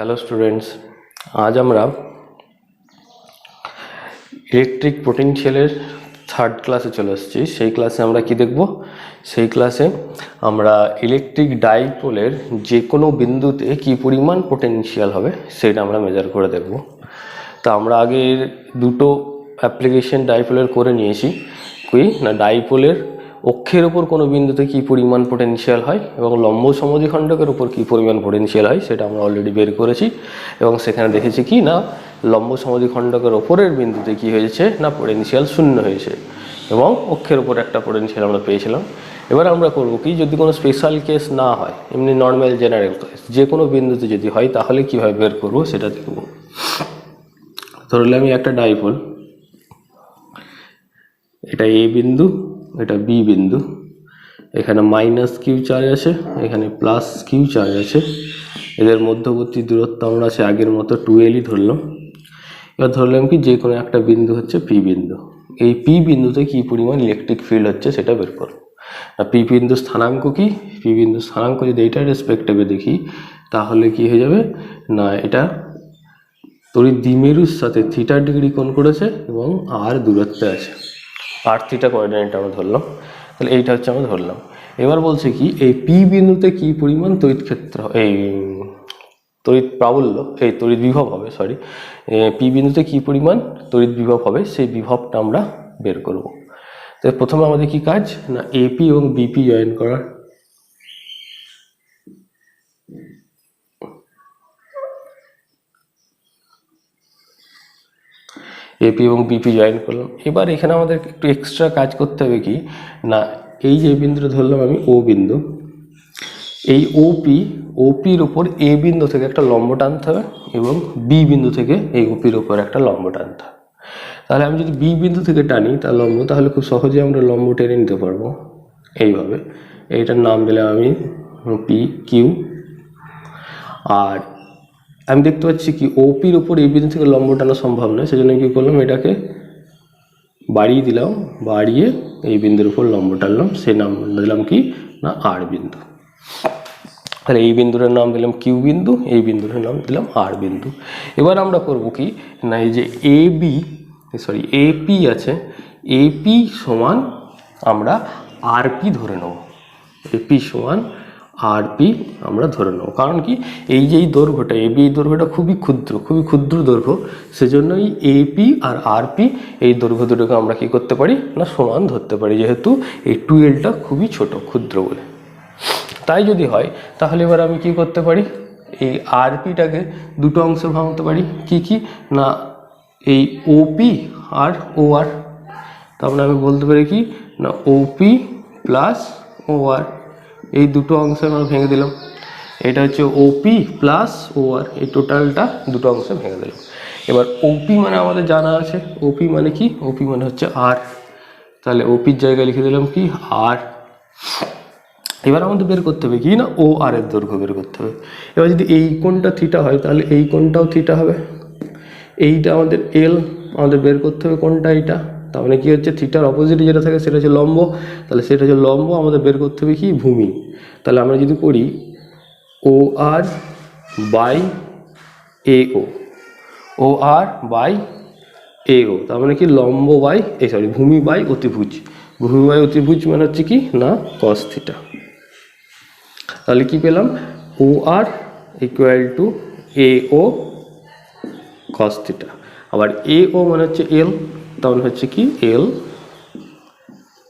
Hello students, আজ আমরা electric পোটেনশিয়ালের third ক্লাসে চলে এসেছি। সেই ক্লাসে আমরা কি দেখব? সেই ক্লাসে আমরা ইলেকট্রিক ডাইপোলের যে কোনো বিন্দুতে কি পরিমাণ পোটেনশিয়াল হবে সেটা আমরা মেজার করে দেখব। তা আমরা আগের দুটো অ্যাপ্লিকেশন ডাইপোলের করে নিয়েছি। কি না, ডাইপোলের অক্ষের ওপর কোনো বিন্দুতে কী পরিমাণ পোটেনশিয়াল হয় এবং লম্ব সমদ্বিখণ্ডকের ওপর কী পরিমাণ পোটেনশিয়াল হয় সেটা আমরা অলরেডি বের করেছি এবং সেখানে দেখেছি কি না, লম্ব সমদ্বিখণ্ডকের ওপরের বিন্দুতে কী হয়েছে না, পোটেনশিয়াল শূন্য হয়েছে এবং অক্ষের ওপর একটা পোটেনশিয়াল আমরা পেয়েছিলাম। এবার আমরা করব কি, যদি কোনো স্পেশাল কেস না হয়, এমনি নর্মাল জেনারেল কেস যে কোনো বিন্দুতে যদি হয় তাহলে কীভাবে বের করব সেটা দেখব। ধরলে আমি একটা ডাইপোল, এটা এ বিন্দু, এটা বি বিন্দু, এখানে মাইনাস কিউ চার্জ আছে, এখানে প্লাস কিউ চার্জ আছে, এদের মধ্যবর্তী দূরত্ব আমরা আছে আগের মতো 2L ধরলাম। এবার ধরলাম কি যে কোনো একটা বিন্দু হচ্ছে পি বিন্দু, এই পি বিন্দুতে কি পরিমাণ ইলেকট্রিক ফিল্ড হচ্ছে সেটা বের করব। আর পি বিন্দু স্থানাঙ্ক কি, পি বিন্দু স্থানাঙ্ক যদি এইটার রেসপেক্টিভে দেখি তাহলে কি হয়ে যাবে না, এটা তড়িৎ দ্বিমেরুর সাথে থিটা ডিগ্রি কোণ করেছে এবং আর দূরত্বে আছে, আর থিটা কোঅর্ডিনেট আমরা ধরলাম। তাহলে এইটা হচ্ছে আমরা ধরলাম। এবার বলছে কি, এই পি বিন্দুতে কি পরিমাণ তড়িৎ ক্ষেত্র, এই তড়িৎ প্রাবল্য, এই তড়িৎ বিভব হবে, সরি, পি বিন্দুতে কি পরিমাণ তড়িৎ বিভব হবে সেই বিভবটা আমরা বের করব। তো প্রথমে আমাদের কি কাজ না, এপি এবং বিপি জয়েন করা। এপি এবং বিপি জয়েন করলাম। এবার এখানে আমাদের একটু এক্সট্রা কাজ করতে হবে কি না, এই যে বিন্দুটা ধরলাম আমি ও বিন্দু, এই ওপির ওপর এ বিন্দু থেকে একটা লম্ব টানতে হবে এবং বি বিন্দু থেকে এই ওপির ওপর একটা লম্ব টানতে হবে। তাহলে আমি যদি বি বিন্দু থেকে টানি তার লম্ব, তাহলে খুব সহজে আমরা লম্ব টেনে নিতে পারবো এইভাবে। এইটার নাম দিলাম আমি পি কিউ। আর আমি দেখতে পাচ্ছি কি ওপির ওপর এই বিন্দু থেকে লম্ব টানা সম্ভব নয়, সেজন্য কি করলাম, এটাকে বাড়িয়ে দিলাম, বাড়িয়ে এই বিন্দুর উপর লম্ব টানলাম, সেই নাম দিলাম কি না আর বিন্দু। তাহলে এই বিন্দুটার নাম দিলাম কিউ বিন্দু, এই বিন্দুটার নাম দিলাম আর বিন্দু। এবার আমরা করব কি না, এই যে এপি আছে, এপি সমান আমরা আরপি ধরে নেব, এপি সমান আরপি আমরা ধরে নেব। কারণ কি, এই যে এই দৈর্ঘ্যটা এবি, এই দৈর্ঘ্যটা খুবই ক্ষুদ্র দৈর্ঘ্য, সেজন্যই এপি আর আরপি এই দৈর্ঘ্য দুটোকে আমরা কি করতে পারি না, সমান ধরতে পারি, যেহেতু এই 2Lটা খুবই ক্ষুদ্র বলে। তাই যদি হয় তাহলে এবার আমি কি করতে পারি, এই আরপিটাকে দুটো অংশে ভাঙতে পারি। কি কি না, এই ওপি আর ও আর, তারপরে আমি বলতে পারি কি না, ওপি প্লাস ও আর, এই দুটো অংশে আমরা ভেঙে দিলাম। এটা হচ্ছে ওপি প্লাস ও আর, এই টোটালটা দুটো অংশে ভেঙে দিলাম। এবার ওপি মানে আমাদের জানা আছে, ওপি মানে কি, ওপি মানে হচ্ছে আর, তাহলে ওপির জায়গায় লিখে দিলাম কি আর। এবার আমাদের বের করতে হবে কি না, ও আর এর দৈর্ঘ্য বের করতে হবে। এবার যদি এই কোণটা থিটা হয় তাহলে এই কোণটাও থিটা হবে, এইটা আমাদের এল, আমাদের বের করতে হবে কোণটা এইটা। তার মানে কি হচ্ছে, থিটার অপোজিটে যেটা থাকে সেটা হচ্ছে লম্ব, তাহলে সেটা হচ্ছে লম্ব, আমাদের বের করতে হবে কি ভূমি। তাহলে আমরা যদি করি ও আর by A O R by এ ও, তার মানে কি লম্ব বাই ভূমি বাই অতিভুজ, ভূমি বাই অতিভুজ মানে হচ্ছে কি না কস থিটা। তাহলে কি পেলাম, O R equal to A O cos theta. আবার এ ও মানে হচ্ছে এল, তাহলে হচ্ছে কি এল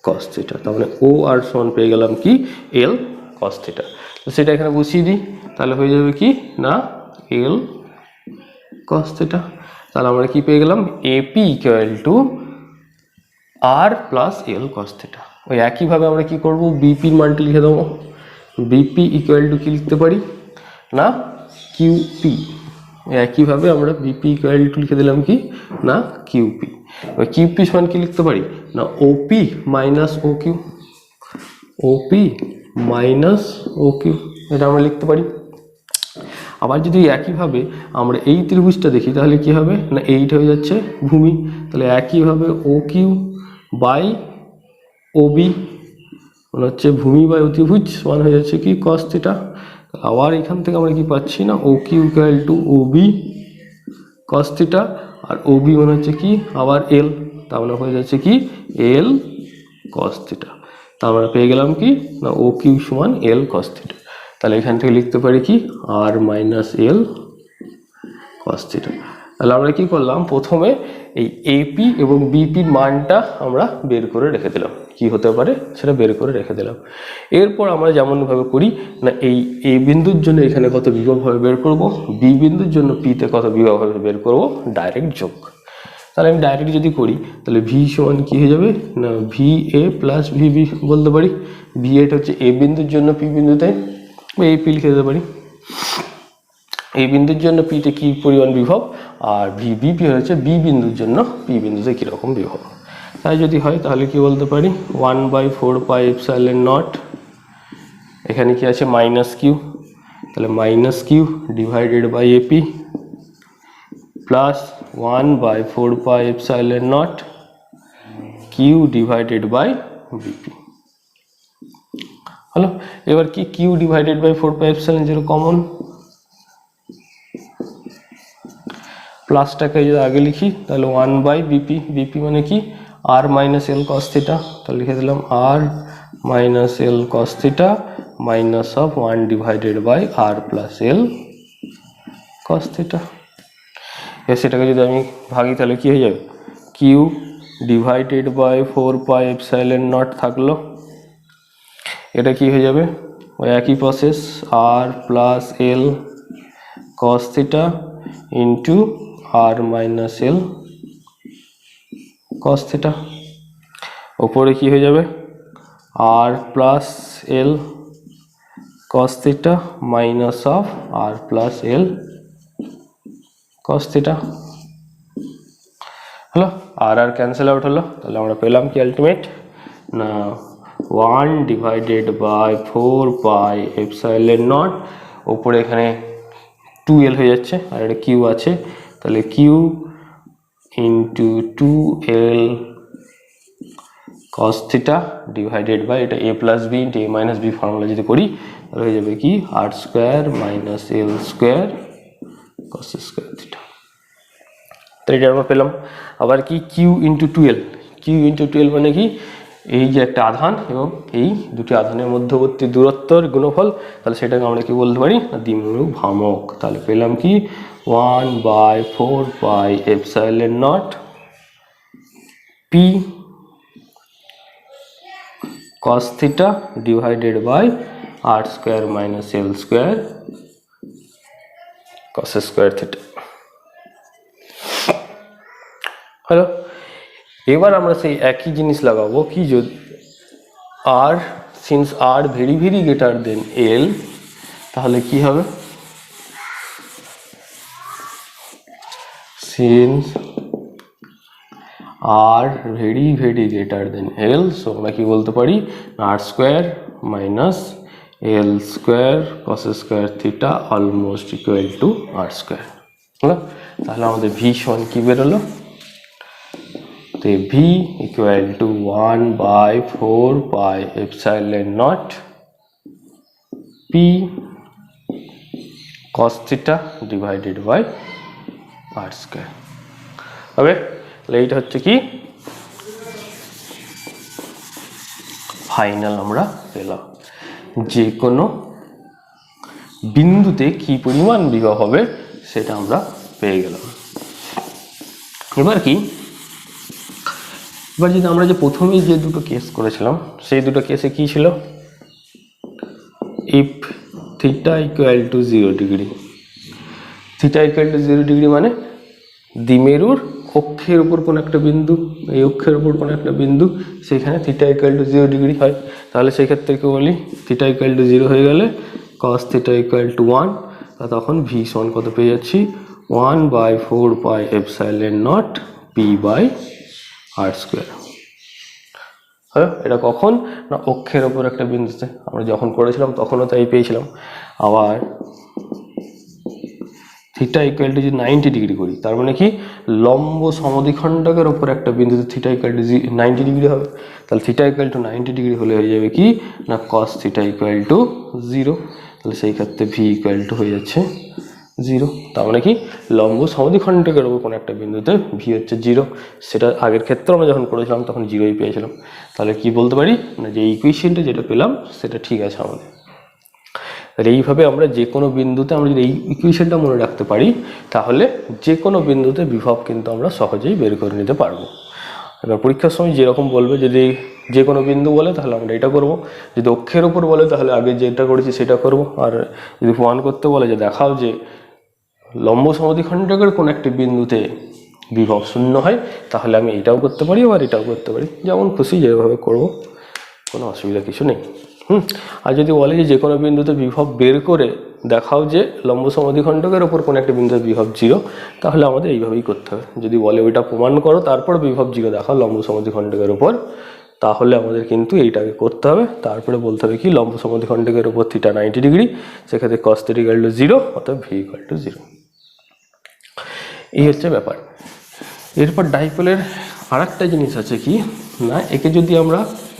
কস থিটা। তার মানে ও আর সমান পেয়ে গেলাম কি এল কস থিটা। তো সেটা এখানে বসিয়ে দিই, তাহলে হয়ে যাবে কি না এল কস থিটা। তাহলে আমরা কি পেয়ে গেলাম, AP equal to R plus L cos theta. ওই একইভাবে আমরা কি করব, বিপির মানটি লিখে দেবো। বিপি ইকুয়াল টু কি লিখতে পারি না কিউপি, একইভাবে আমরা বিপি ইকুয়াল টু লিখে দিলাম কি না কিউপি। এবার কিউপি সমান কি লিখতে পারি না ওপি মাইনাস ও কিউ, ওপি মাইনাস ও কিউ, এটা আমরা লিখতে পারি। আবার যদি একইভাবে আমরা এই ত্রিভুজটা দেখি তাহলে কি হবে না, এইটা হয়ে যাচ্ছে ভূমি, তাহলে একইভাবে ও কিউ বাই ওবি মানে হচ্ছে ভূমি বাই অতিভুজ সমান হয়ে যাচ্ছে কি কস থিটা। আবার এখান থেকে আমরা কি পাচ্ছি না O Q equal to O B cos theta, আর ও বি মানে হচ্ছে কি আবার এল, তার মানে হয়ে যাচ্ছে কি এল কস থিটা। তা আমরা পেয়ে গেলাম কি না ও কিউ সমান এল কস থিটা। তাহলে এখান থেকে লিখতে পারি কি আর মাইনাস এল কস থিটা। তাহলে আমরা কি করলাম, প্রথমে এই এপি এবং বিপির মানটা আমরা বের করে রেখে দিলাম, কি হতে পারে সেটা বের করে রেখে দিলাম। এরপর আমরা যেমনভাবে করি না এই এ বিন্দুর জন্য এখানে কত বিভব হবে বের করব, বি বিন্দুর জন্য পিতে কত বিভব হবে বের করব, ডাইরেক্ট যোগ। তাহলে আমি ডাইরেক্ট যদি করি তাহলে ভি সমান কি হয়ে যাবে না ভি এ প্লাস ভিবি বলতে পারি। ভি এটা হচ্ছে এ বিন্দুর জন্য পি বিন্দুতে, বা এপি লিখে দিতে পারি। এই বিন্দুর জন্য পিতে কি পরিমাণ বিভব, আর বিপি হচ্ছে বি বিন্দুর জন্য পি বিন্দুতে কীরকম বিভব। তাই যদি হয় তাহলে কি বলতে পারি 1/4πε0, এখানে কি আছে মাইনাস কিউ, তাহলে minus Q divided by AP plus 1/4πε0 Q divided by BP হলো। এবার কি কিউ ডিভাইডেড বাই 4πε0 কমন, প্লাসটাকে যদি আগে লিখি তাহলে 1/বিপি, বিপি মানে কি আর মাইনাস এল কস থিটা, তাহলে লিখে দিলাম R minus L cos theta minus of 1 divided by R plus L cos theta. এবার সেটাকে যদি আমি ভাগি তাহলে কি হয়ে যাবে কিউ ডিভাইডেড বাই 4πε0 থাকলো, এটা কি হয়ে যাবে ওই একই process R plus L cos theta into R minus L cos theta, ওপরে কি হয়ে যাবে R plus L cos theta minus of R plus L cos theta হলো। আর আর ক্যান্সেল আউট হলো, তাহলে আমরা পেলাম কি আলটিমেট না 1 ডিভাইডেড বাই 4πε0, ওপরে এখানে 2l হয়ে যাচ্ছে আর এটা কিউ আছে, তাহলে Q into 2l cos theta divided by এটা a plus B into a minus B formula যদি করি তাহলে হয়ে যাবে কি R square minus L square cos square theta. তো এটা আমরা পেলাম। আবার কি Q into 2l, Q into 2l মানে কি এই যে একটা আধান এবং এই দুটি আধানের মধ্যবর্তী দূরত্বের গুণফল, তাহলে সেটাকে আমরা কি বলতে পারি দ্বিমেরু ভ্রামক। তাহলে পেলাম কি 1/4πε0 P cos theta divided by R square minus L square cos square theta হলো। এবার আমরা সেই একই জিনিস লাগাবো কি যদি আর since R very very greater than L, তাহলে কি হবে since R very very greater than L, so আমরা কি বলতে পারি R square minus L square cos square theta almost equal to R square হলো। তাহলে আমাদের ভি সমান কি বেরোলো, তো V equal to 1/4πε0 P cos theta divided by R square হবে। তাহলে এইটা হচ্ছে কি ফাইনাল আমরা পেলাম, যে কোনো বিন্দুতে কি পরিমাণ বিভব হবে সেটা আমরা পেয়ে গেলাম। এবার কি এবার যদি আমরা যে প্রথমেই যে দুটো কেস করেছিলাম সেই দুটো কেসে কি ছিল if theta equal to 0 degree, theta equal to 0 degree মানে দ্বিমেরুর অক্ষের উপর কোন একটা বিন্দু, এই অক্ষের উপর কোন একটা বিন্দু সেখানে থিটা ইকুয়াল টু 0 ডিগ্রি হয়, তাহলে সেই ক্ষেত্রে কি বলি থিটা ইকুয়াল টু 0 হয়ে গেলে cos থিটা ইকুয়াল টু 1, তখন ভি সমান কত পেয়ে যাচ্ছি 1/4πε0 পি বাই আর স্কোয়ার। হ্যাঁ, এটা কখন না অক্ষের ওপর একটা বিন্দুতে, আমরা যখন করেছিলাম তখনও তাই পেয়েছিলাম। আবার থিটা ইকুয়াল টু যদি 90 ডিগ্রি করি তার মানে কি লম্ব সমদ্বিখণ্ডকের ওপর একটা বিন্দুতে থিটা ইকুয়াল টু 90 ডিগ্রি হবে, তাহলে থিটা ইকুয়াল টু 90 ডিগ্রি হলে হয়ে যাবে কি না cos থিটা ইকুয়াল টু 0। তাহলে সেই ক্ষেত্রে ভি ইকুয়াল টু হয়ে যাচ্ছে 0। তার মানে কি লম্ব সমদ্বিখণ্ডকের উপর কোনো একটা বিন্দুতে ভি হচ্ছে 0। সেটা আগের ক্ষেত্রে আমরা যখন করেছিলাম তখন 0ই পেয়েছিলাম। তাহলে কি বলতে পারি না, যে ইকুয়েশনটা যেটা পেলাম সেটা ঠিক আছে আমাদের। তাহলে এইভাবে আমরা যে কোনো বিন্দুতে আমরা যদি এই ইকুয়েশনটা মনে রাখতে পারি তাহলে যে কোনো বিন্দুতে বিভব কিন্তু আমরা সহজেই বের করে নিতে পারবো। এবার পরীক্ষার সময় যেরকম বলবে, যদি যে কোনো বিন্দু বলে তাহলে আমরা এটা করব, যদি অক্ষের উপর বলে তাহলে আগে যেটা করেছি সেটা করব, আর যদি প্রমাণ করতে বলে যে দেখাও যে লম্ব সমদ্বিখণ্ডকের কোনো একটি বিন্দুতে বিভব শূন্য হয়, তাহলে আমি এটাও করতে পারি আবার এটাও করতে পারি, যেমন খুশি যেভাবে করব, কোনো অসুবিধা কিছু নেই। আর যদি বলে যে কোনো বিন্দুতে বিভব বের করে দেখাও যে লম্ব সমদ্বিখণ্ডকের ওপর কোনো একটা বিন্দুতে বিভব 0, তাহলে আমাদের এইভাবেই করতে হবে। যদি বলে ওইটা প্রমাণ করো তারপর বিভব 0 দেখাও লম্ব সমদ্বিখণ্ডকের ওপর, তাহলে আমাদের কিন্তু এইটাকে করতে হবে। তারপরে বলতে হবে কি লম্ব সমদ্বিখণ্ডকের ওপর থিটা 90 ডিগ্রি, সেক্ষেত্রে cos θ ইকুয়াল টু 0, অর্থাৎ ভি ইকুয়াল টু 0। এই হচ্ছে ব্যাপার। এরপর ডাইপোলের আর একটা জিনিস আছে কি না, একে যদি আমরা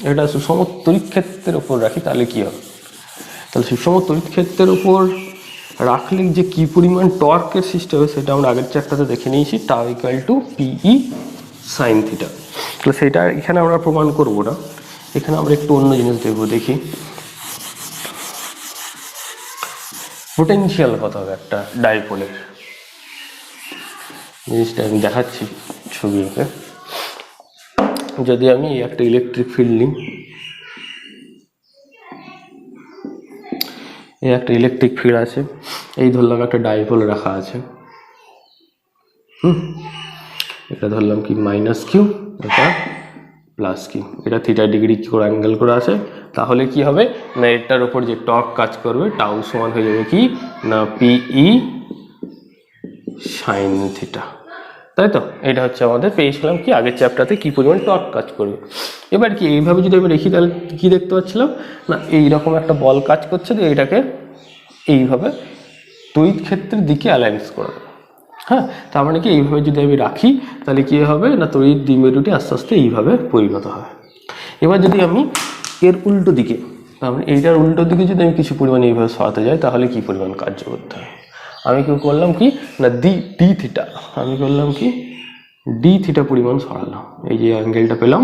এটা সুষম তড়িৎ ক্ষেত্রের উপর রাখি তাহলে কি হবে। তাহলে সুষম তড়িৎ ক্ষেত্রের উপর রাখলে যে কি পরিমাণ টর্কের সৃষ্টি হবে সেটা আমরা আগের চ্যাপ্টারে দেখে নিয়েছি, tau equal to P E sine theta. তাহলে সেটা এখানে আমরা প্রমাণ করব না, এখানে আমরা একটু অন্য জিনিস দেখবো। দেখি পোটেনশিয়াল কত হবে একটা ডাইপোলের, জিনিসটা আমি দেখাচ্ছি ছবি এঁকে। যদি আমি একটা ইলেকট্রিক ফিল্ড নিই, এই একটা ইলেকট্রিক ফিল্ড আছে, এই ধরলাম একটা ডাইপোল রাখা আছে, এটা ধরলাম কি মাইনাস কিউ, এটা প্লাস কিউ, এটা থিটা ডিগ্রি করে অ্যাঙ্গেল করে আছে। তাহলে কি হবে না, এটার উপর যে টর্ক কাজ করবে টাউ সমান হয়ে যাবে কি না পিই সাইন থিটা, তাই তো। এটা হচ্ছে আমাদের পেয়েছিলাম কি আগের চ্যাপ্টারে কি পরিমাণ টর্ক কাজ করবে। এবার কি এইভাবে যদি আমি দেখি তাহলে কি দেখতে পাচ্ছিলাম না, এইরকম একটা বল কাজ করছে, তো এইটাকে এইভাবে তড়িৎ ক্ষেত্রের দিকে অ্যালাইন্স করে দেবে। হ্যাঁ, তার মানে কি এইভাবে যদি আমি রাখি তাহলে কি হবে না, তড়িৎ দ্বিমেরুটি আস্তে আস্তে এইভাবে পরিণত হয়। এবার যদি আমি এর উল্টো দিকে, তার মানে এইটার উল্টো দিকে যদি আমি কিছু পরিমাণ এইভাবে সরাতে যাই তাহলে কি পরিমাণ কার্য করতে হয়। আমি কি করলাম কি না ডি থিটা, আমি করলাম কি ডি থিটা পরিমাণ সরালাম, এই যে অ্যাঙ্গেলটা পেলাম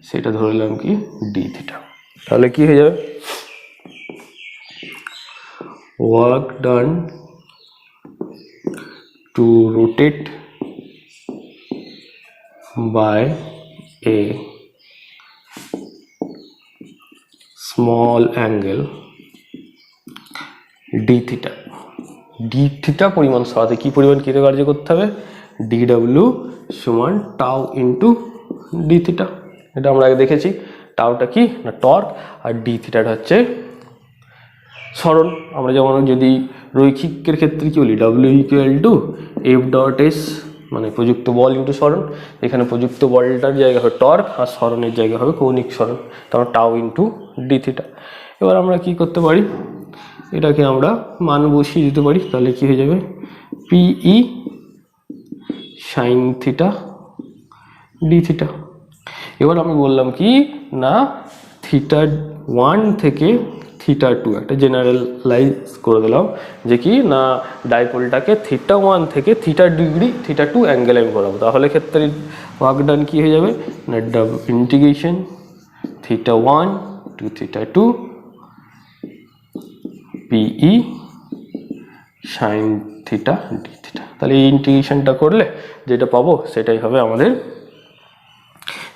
সেটা ধরলাম কি ডি থিটা। তাহলে কি হয়ে যাবে, work done to rotate by a small angle d theta, d theta পরিমাণ সরাতে কি পরিমাণ কৃতকার্য করতে হবে, dw সমান টাউ ইন্টু ডি থিটা। এটা আমরা আগে দেখেছি, টাউটা কি না টর্ক আর ডি থিটাটা হচ্ছে সরণ। আমরা যেমন যদি রৈখিকের ক্ষেত্রে কি বলি, W equal to F dot S, মানে প্রযুক্ত বল ইন্টু সরণ। এখানে প্রযুক্ত বলটার জায়গা হবে টর্ক আর সরণের জায়গা হবে কৌণিক সরণ, তারপর টাউ ইন্টু ডি থিটা। এবার আমরা কি করতে পারি, এটাকে আমরা মান বসিয়ে দিতে পারি, তাহলে কি হয়ে যাবে পিই সাইন থিটা ডি থিটা। এবার আমি বললাম কি না থিটা 1 থেকে থিটা 2 একটা জেনারেলাইজ করে দিলাম যে কি না ডাইপোলটাকে থিটা 1 থেকে থিটা ডিগ্রি থিটা 2 অ্যাঙ্গেলে আমি ঘোরাবো। তাহলে ক্ষেত্রে ওয়ার্ক ডান কি হয়ে যাবে না integration theta 1 to theta 2 P E sine theta D theta. তাহলে এই ইন্টিগ্রেশনটা করলে যেটা পাবো সেটাই হবে আমাদের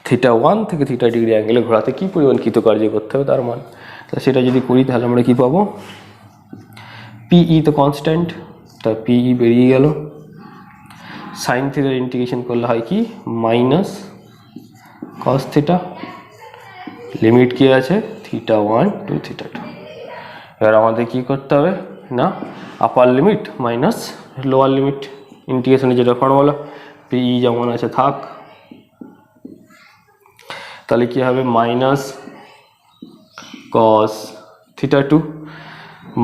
থিটা 1 থেকে থিটা ডিগ্রি অ্যাঙ্গেলে ঘোরাতে কি পরিমাণ কৃতকার্য করতে হবে তার মান। তাহলে সেটা যদি করি তাহলে আমরা কি পাবো, পিই তো কনস্ট্যান্ট, তা পিই বেরিয়ে গেল, সাইন থিটার ইন্টিগ্রেশন করলে হয় কি মাইনাস কস থিটা, লিমিট কি আছে থিটা 1 টু থিটা 2। এবার আমাদের কি করতে হবে না upper limit minus lower limit, ইন্টিগ্রেশনে যেটা ফর্মুলা পিই যেমন আছে থাক। তাহলে কি হবে মাইনাস কস থিটা 2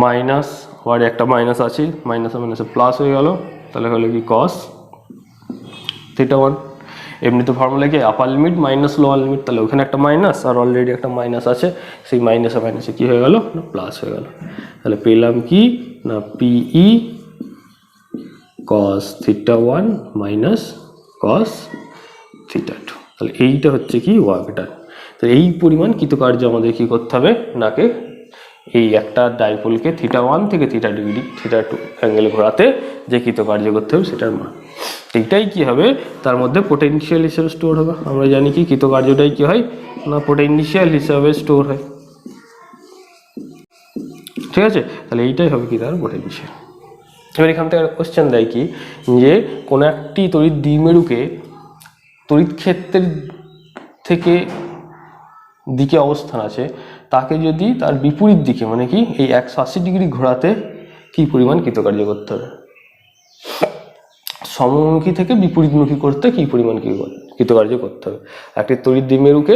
মাইনাস, আবার একটা মাইনাস আছে, মাইনাসে মাইনাসে প্লাস হয়ে গেল, তাহলে হলো কি কস থিটা 1। এমনি তো ফর্মুলা কি আপার লিমিট মাইনাস লোয়ার লিমিট, তাহলে ওখানে একটা মাইনাস আর অলরেডি একটা মাইনাস আছে, সেই মাইনাসে মাইনাসে কী হয়ে গেল না প্লাস হয়ে গেল। তাহলে পেলাম কি না পিই cos θ1 মাইনাস cos θ2। তাহলে এইটা হচ্ছে কি ওয়ার্ক ডান। তো এই পরিমাণ কৃতকার্য আমাদের কি করতে হবে নাকে এই একটা ডাইপোলকে θ1 থেকে θ2 অ্যাঙ্গেলে ঘোরাতে যে কৃতকার্য করতে হবে সেটার মান, এইটাই কি হবে তার মধ্যে পোটেনশিয়াল হিসেবে স্টোর হবে। আমরা জানি কি কৃতকার্যটাই কি হয় না পোটেনশিয়াল হিসাবে স্টোর হয়, ঠিক আছে। তাহলে এইটাই হবে কি তার পোটেনশিয়াল। এবার এখান থেকে কোশ্চেন দেয় কি যে কোনো একটি তড়িৎ দ্বিমেরুকে তড়িৎ ক্ষেত্রের থেকে দিকে অবস্থান আছে, তাকে যদি তার বিপরীত দিকে মানে কি এই 180 ডিগ্রি ঘোরাতে কি পরিমাণ কৃতকার্য করতে হবে, সমমুখী থেকে বিপরীতমুখী করতে কি পরিমাণ কৃতকার্য করতে হবে। একটি তড়িৎ দ্বিমেরুকে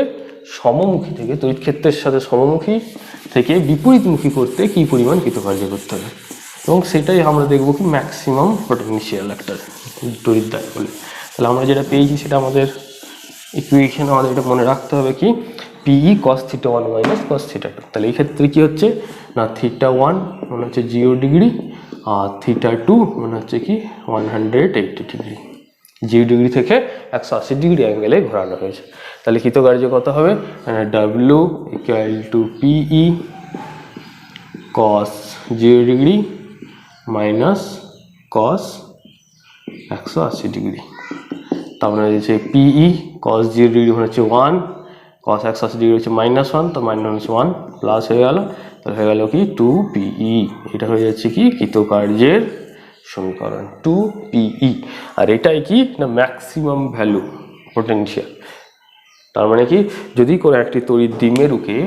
সমমুখী থেকে তড়িৎ ক্ষেত্রের সাথে সমমুখী থেকে বিপরীতমুখী করতে কি পরিমাণ কৃতকার্য করতে হবে, এবং সেটাই আমরা দেখবো কি ম্যাক্সিমাম পোটেনশিয়াল একটা তড়িৎ ডাইপোলে। তাহলে আমরা যেটা পেয়েছি সেটা আমাদের ইকুয়েশন আমাদের এটা মনে রাখতে হবে কি পিই cos θ1 মাইনাস cos θ2। তাহলে এই ক্ষেত্রে কি হচ্ছে না θ1 মানে হচ্ছে 0 ডিগ্রি আর θ2 মানে হচ্ছে কি 180 ডিগ্রি, 0 ডিগ্রি থেকে 180 ডিগ্রি অ্যাঙ্গেলে ঘোরানো হয়েছে। তাহলে কৃতকার্য কত হবে W = PE cos 0 degree minus cos 180 degree. তারপরে হচ্ছে PE cos 0 ডিগ্রি মানে হচ্ছে 1, cos 180 ডিগ্রি হচ্ছে -1, তো -1 প্লাস হয়ে গেল, তাহলে হয়ে গেল কি 2PE। এটা হয়ে যাচ্ছে কি কৃতকার্যের সমীকরণ 2PE। আর এটাই কি না ম্যাক্সিমাম ভ্যালু পোটেনশিয়াল। তার মানে কি যদি কোনো একটি তড়িৎ দ্বিমেরুকে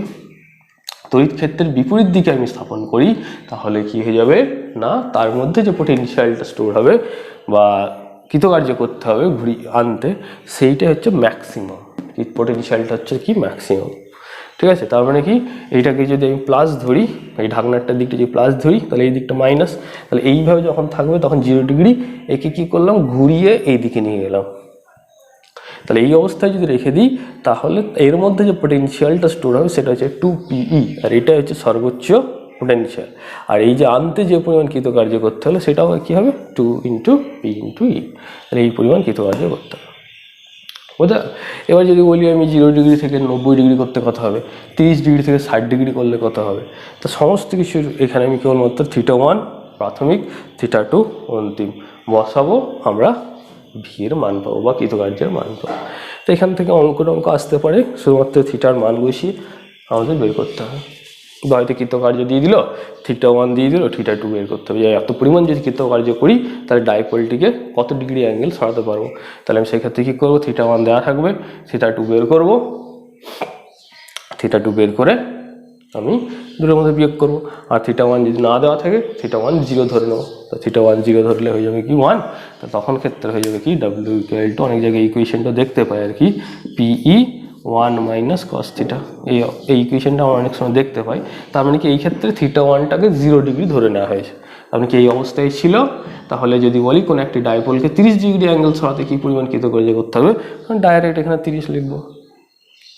তড়িৎ ক্ষেত্রের বিপরীত দিকে আমি স্থাপন করি তাহলে কি হয়ে যাবে না তার মধ্যে যে পোটেনশিয়ালটা স্টোর হবে বা কৃতকার্য করতে হবে ঘুরি আনতে, সেইটা হচ্ছে ম্যাক্সিমাম, পোটেনশিয়ালটা হচ্ছে কি ম্যাক্সিমাম, ঠিক আছে। তার মানে কি এইটাকে যদি আমি প্লাস ধরি, এই ঢাকনাটার দিকটা যদি প্লাস ধরি তাহলে এই দিকটা মাইনাস, তাহলে এইভাবে যখন থাকবে তখন 0 ডিগ্রি একে কী করলাম ঘুরিয়ে এই দিকে নিয়ে গেলাম। তাহলে এই অবস্থায় যদি রেখে দিই তাহলে এর মধ্যে যে পোটেনশিয়ালটা স্টোর হবে সেটা হচ্ছে 2PE, আর এটা হচ্ছে সর্বোচ্চ পোটেনশিয়াল। আর এই যে আনতে যে পরিমাণ কৃতকার্য করতে হলে সেটাও কী হবে 2 × P × E, তাহলে এই পরিমাণ কৃতকার্য করতে হবে বোঝা। এবার যদি বলি আমি 0 ডিগ্রি থেকে 90 ডিগ্রি করতে কত হবে, 30 ডিগ্রি থেকে 60 ডিগ্রি করলে কত হবে, তো সমস্ত কিছু এখানে আমি কেবলমাত্র θ1 প্রাথমিক θ2 অন্তিম বসাবো, আমরা ভি এর মান পাবো বা কৃতকার্যের মান পাবো। তো এখান থেকে অঙ্ক আসতে পারে, শুধুমাত্র থিটার মান বসিয়ে আমাদের বের করতে হবে। বা হয়তো কৃতকার্য দিয়ে দিল, θ1 দিয়ে দিল, θ2 বের করতে হবে। এত পরিমাণ যদি কৃতকার্য করি তাহলে ডাইপোলটিকে কত ডিগ্রি অ্যাঙ্গেল সরাতে পারবো। তাহলে আমি সেক্ষেত্রে কী করবো, θ1 দেওয়া থাকবে, θ2 বের করবো, θ2 বের করে আমি দুটোর মধ্যে বিয়োগ করবো। আর θ1 যদি না দেওয়া থাকে θ1 0 ধরে নেবো, তো θ1 0 ধরলে হয়ে যাবে কি 1, তো তখন ক্ষেত্রে হয়ে যাবে কি W = অনেক জায়গায় ইকুয়েশনটা দেখতে পাই আর কি PE 1 - cos θ। এই ইকুয়েশনটা আমরা অনেক সময় দেখতে পাই। তার মানে কি এই ক্ষেত্রে θ1টাকে 0 ডিগ্রি ধরে নেওয়া হয়েছে। আপনি কি এই অবস্থায় ছিল, তাহলে যদি বলি কোনো একটি ডাইপোলকে 30 ডিগ্রি অ্যাঙ্গেল সরাতে কী পরিমাণ কৃতকার্য করতে হবে, ডাইরেক্ট এখানে 30 লিখবো,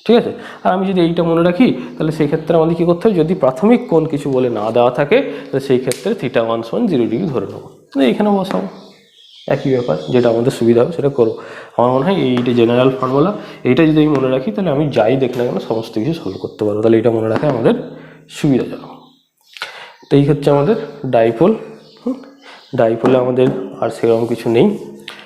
ঠিক আছে। আর আমি যদি এইটা মনে রাখি তাহলে সেই ক্ষেত্রে আমাদের কী করতে হবে, যদি প্রাথমিক কোণ কিছু বলে না দেওয়া থাকে তাহলে সেই ক্ষেত্রে θ1 = 0 ডিগ্রি ধরে নেবো, এইখানে বসাবো, একই ব্যাপার, যেটা আমাদের সুবিধা হবে সেটা করবো। আমার মনে হয় এইটা জেনারেল ফর্মুলা, এইটা যদি আমি মনে রাখি তাহলে আমি যাই দেখি না কেন সমস্ত কিছু সলভ করতে পারবো। তাহলে এটা মনে রাখা আমাদের সুবিধাজনক। তো এই হচ্ছে আমাদের ডাইপোল। ডাইপোলে আমাদের আর সেরকম কিছু নেই।